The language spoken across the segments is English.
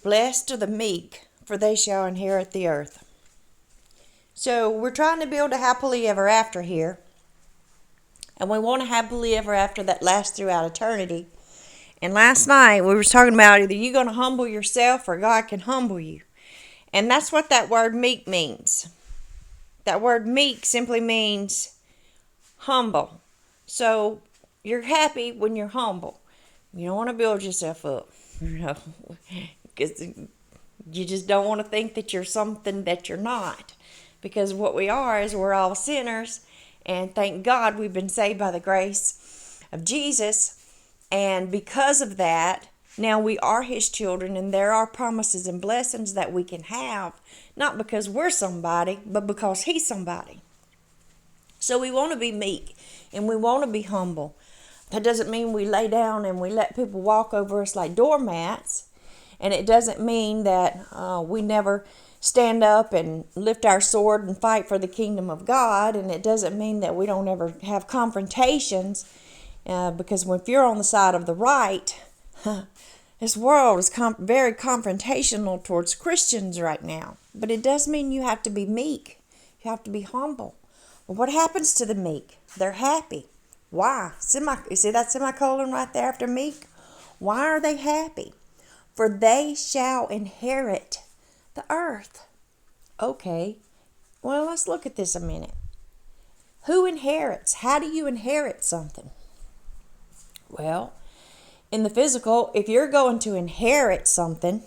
Blessed are the meek, for they shall inherit the earth. So we're trying to build a happily ever after here. And we want a happily ever after that lasts throughout eternity. And last night we were talking about either you're going to humble yourself or God can humble you. And that's what that word meek means. That word meek simply means humble. So you're happy when you're humble. You don't want to build yourself up, because you just don't want to think that you're something that you're not. Because what we are is we're all sinners, and thank God we've been saved by the grace of Jesus. And because of that, now we are His children, and there are promises and blessings that we can have, not because we're somebody, but because He's somebody. So we want to be meek, and we want to be humble. That doesn't mean we lay down and we let people walk over us like doormats. And it doesn't mean that we never stand up and lift our sword and fight for the kingdom of God. And it doesn't mean that we don't ever have confrontations. Because if you're on the side of the right, this world is very confrontational towards Christians right now. But it does mean you have to be meek. You have to be humble. Well, what happens to the meek? They're happy. Why? You see that semicolon right there after meek? Why are they happy? For they shall inherit the earth. Okay, well, let's look at this a minute. Who inherits? How do you inherit something? Well, in the physical, if you're going to inherit something,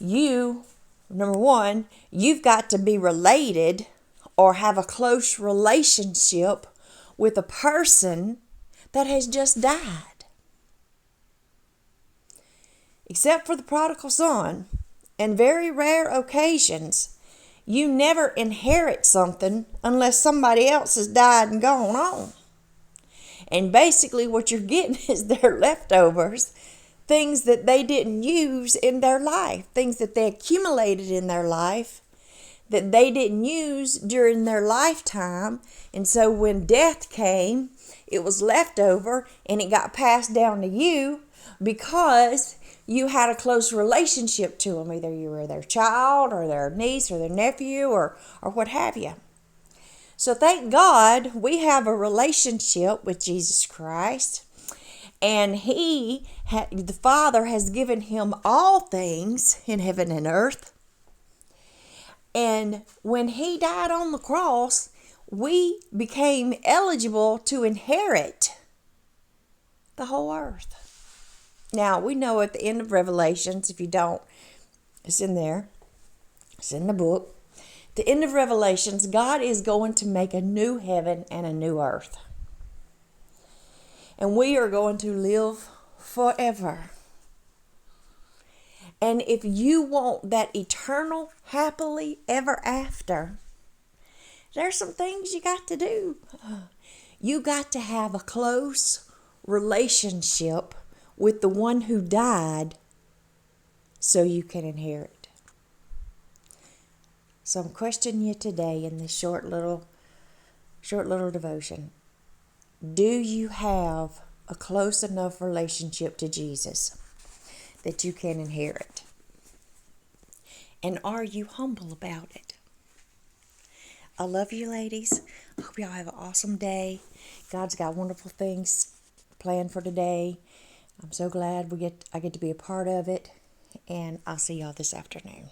number one, you've got to be related or have a close relationship with a person that has just died. Except for the prodigal son, and very rare occasions, you never inherit something unless somebody else has died and gone on. And basically what you're getting is their leftovers, things that they didn't use in their life, things that they accumulated in their life that they didn't use during their lifetime. And so when death came, it was left over and it got passed down to you because you had a close relationship to them. Either you were their child or their niece or their nephew or what have you. So thank God we have a relationship with Jesus Christ. And the Father has given Him all things in heaven and earth. And when He died on the cross, we became eligible to inherit the whole earth. Now, we know at the end of Revelations, if you don't, it's in there. It's in the book. At the end of Revelations, God is going to make a new heaven and a new earth. And we are going to live forever. And if you want that eternal, happily ever after, there's some things you got to do. You got to have a close relationship with the one who died so you can inherit. So I'm questioning you today in this short little devotion. Do you have a close enough relationship to Jesus that you can inherit? And are you humble about it? I love you, ladies. I hope y'all have an awesome day. God's got wonderful things planned for today. I'm so glad I get to be a part of it. And I'll see y'all this afternoon.